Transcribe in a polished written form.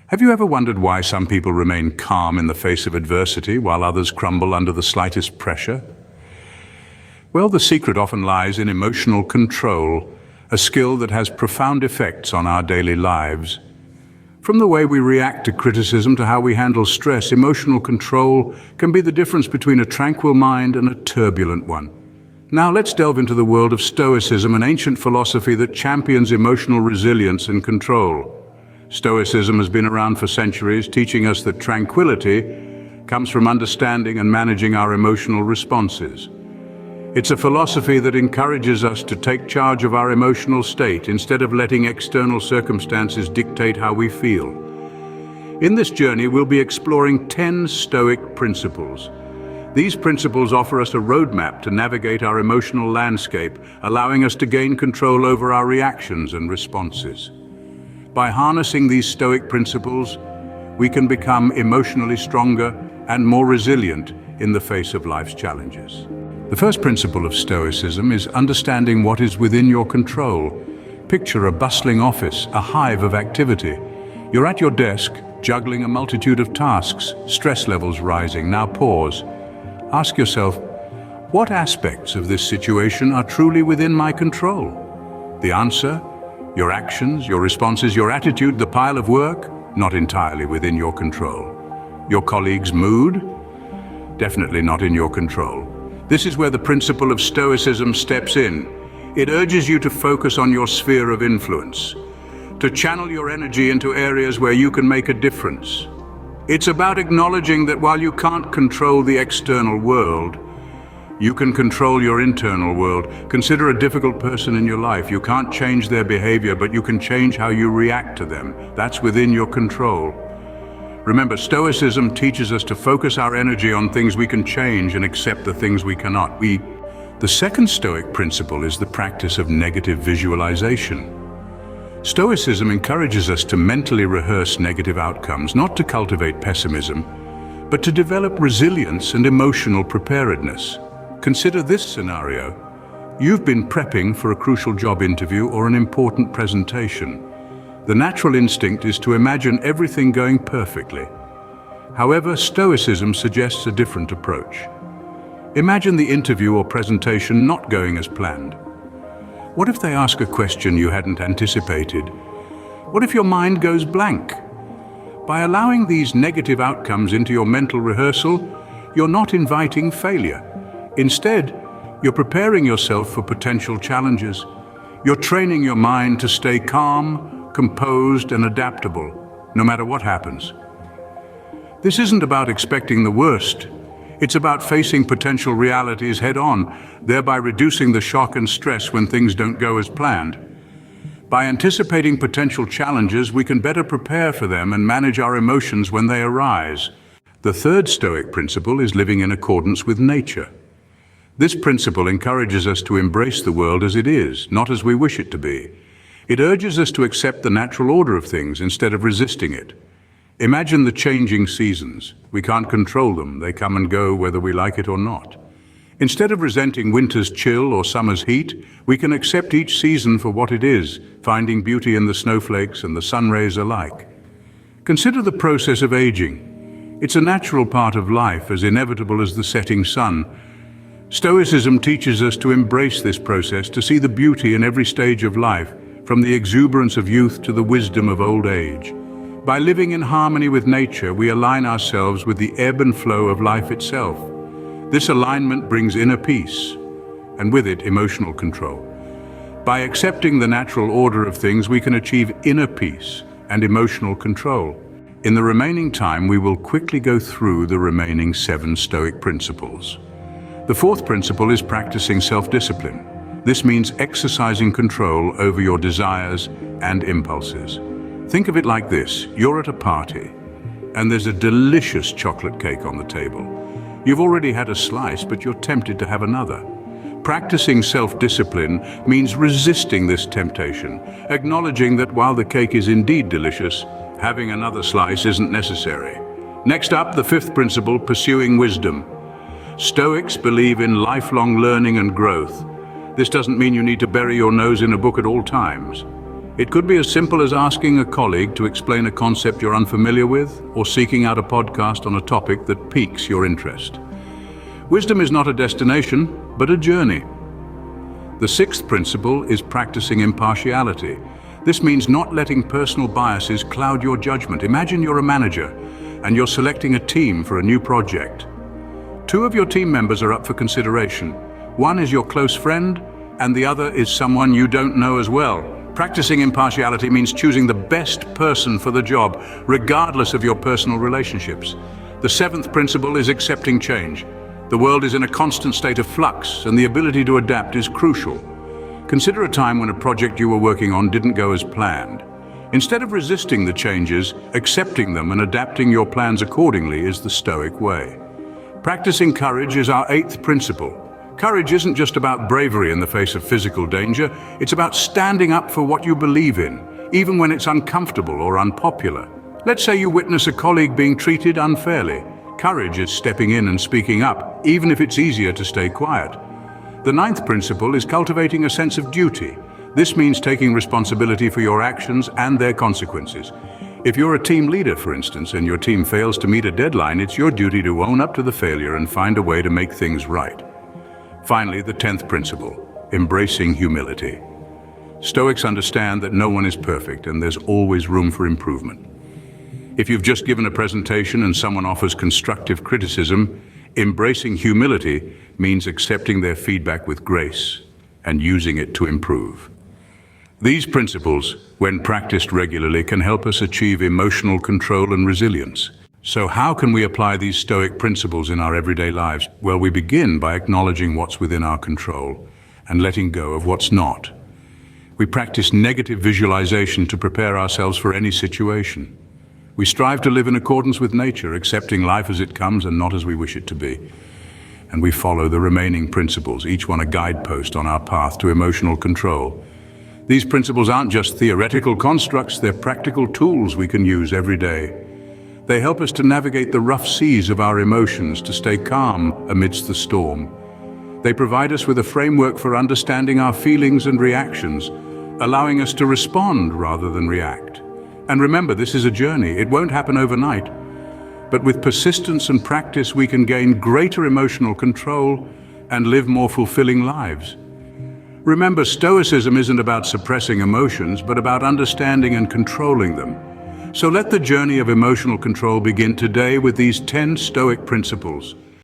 Have you ever wondered why some people remain calm in the face of adversity while others crumble under the slightest pressure? Well, the secret often lies in emotional control, a skill that has profound effects on our daily lives. From the way we react to criticism to how we handle stress, emotional control can be the difference between a tranquil mind and a turbulent one. Now let's delve into the world of Stoicism, an ancient philosophy that champions emotional resilience and control. Stoicism has been around for centuries, teaching us that tranquility comes from understanding and managing our emotional responses. It's a philosophy that encourages us to take charge of our emotional state instead of letting external circumstances dictate how we feel. In this journey, we'll be exploring 10 Stoic principles. These principles offer us a roadmap to navigate our emotional landscape, allowing us to gain control over our reactions and responses. By harnessing these Stoic principles, we can become emotionally stronger and more resilient in the face of life's challenges. The first principle of Stoicism is understanding what is within your control. Picture a bustling office, a hive of activity. You're at your desk, juggling a multitude of tasks, stress levels rising. Now pause. Ask yourself, what aspects of this situation are truly within my control? The answer? Your actions, your responses, your attitude, the pile of work, not entirely within your control. Your colleague's mood, definitely not in your control. This is where the principle of Stoicism steps in. It urges you to focus on your sphere of influence, to channel your energy into areas where you can make a difference. It's about acknowledging that while you can't control the external world, you can control your internal world. Consider a difficult person in your life. You can't change their behavior, but you can change how you react to them. That's within your control. Remember, Stoicism teaches us to focus our energy on things we can change and accept the things we cannot. The second Stoic principle is the practice of negative visualization. Stoicism encourages us to mentally rehearse negative outcomes, not to cultivate pessimism, but to develop resilience and emotional preparedness. Consider this scenario. You've been prepping for a crucial job interview or an important presentation. The natural instinct is to imagine everything going perfectly. However, Stoicism suggests a different approach. Imagine the interview or presentation not going as planned. What if they ask a question you hadn't anticipated? What if your mind goes blank? By allowing these negative outcomes into your mental rehearsal, you're not inviting failure. Instead, you're preparing yourself for potential challenges. You're training your mind to stay calm, composed, and adaptable, no matter what happens. This isn't about expecting the worst. It's about facing potential realities head-on, thereby reducing the shock and stress when things don't go as planned. By anticipating potential challenges, we can better prepare for them and manage our emotions when they arise. The third Stoic principle is living in accordance with nature. This principle encourages us to embrace the world as it is, not as we wish it to be. It urges us to accept the natural order of things instead of resisting it. Imagine the changing seasons. We can't control them. They come and go whether we like it or not. Instead of resenting winter's chill or summer's heat, we can accept each season for what it is, finding beauty in the snowflakes and the sun rays alike. Consider the process of aging. It's a natural part of life, as inevitable as the setting sun. Stoicism teaches us to embrace this process, to see the beauty in every stage of life, from the exuberance of youth to the wisdom of old age. By living in harmony with nature, we align ourselves with the ebb and flow of life itself. This alignment brings inner peace, and with it, emotional control. By accepting the natural order of things, we can achieve inner peace and emotional control. In the remaining time, we will quickly go through the remaining 7 Stoic principles. The fourth principle is practicing self-discipline. This means exercising control over your desires and impulses. Think of it like this. You're at a party, and there's a delicious chocolate cake on the table. You've already had a slice, but you're tempted to have another. Practicing self-discipline means resisting this temptation, acknowledging that while the cake is indeed delicious, having another slice isn't necessary. Next up, the fifth principle, pursuing wisdom. Stoics believe in lifelong learning and growth. This doesn't mean you need to bury your nose in a book at all times. It could be as simple as asking a colleague to explain a concept you're unfamiliar with, or seeking out a podcast on a topic that piques your interest. Wisdom is not a destination, but a journey. The sixth principle is practicing impartiality. This means not letting personal biases cloud your judgment. Imagine you're a manager and you're selecting a team for a new project. Two of your team members are up for consideration. One is your close friend, and the other is someone you don't know as well. Practicing impartiality means choosing the best person for the job, regardless of your personal relationships. The seventh principle is accepting change. The world is in a constant state of flux, and the ability to adapt is crucial. Consider a time when a project you were working on didn't go as planned. Instead of resisting the changes, accepting them and adapting your plans accordingly is the Stoic way. Practicing courage is our eighth principle. Courage isn't just about bravery in the face of physical danger, it's about standing up for what you believe in, even when it's uncomfortable or unpopular. Let's say you witness a colleague being treated unfairly. Courage is stepping in and speaking up, even if it's easier to stay quiet. The ninth principle is cultivating a sense of duty. This means taking responsibility for your actions and their consequences. If you're a team leader, for instance, and your team fails to meet a deadline, it's your duty to own up to the failure and find a way to make things right. Finally, the 10th principle, embracing humility. Stoics understand that no one is perfect and there's always room for improvement. If you've just given a presentation and someone offers constructive criticism, embracing humility means accepting their feedback with grace and using it to improve. These principles, when practiced regularly, can help us achieve emotional control and resilience. So how can we apply these Stoic principles in our everyday lives? Well, we begin by acknowledging what's within our control and letting go of what's not. We practice negative visualization to prepare ourselves for any situation. We strive to live in accordance with nature, accepting life as it comes and not as we wish it to be. And we follow the remaining principles, each one a guidepost on our path to emotional control. These principles aren't just theoretical constructs, they're practical tools we can use every day. They help us to navigate the rough seas of our emotions, to stay calm amidst the storm. They provide us with a framework for understanding our feelings and reactions, allowing us to respond rather than react. And remember, this is a journey. It won't happen overnight. But with persistence and practice, we can gain greater emotional control and live more fulfilling lives. Remember, Stoicism isn't about suppressing emotions, but about understanding and controlling them. So let the journey of emotional control begin today with these 10 Stoic principles.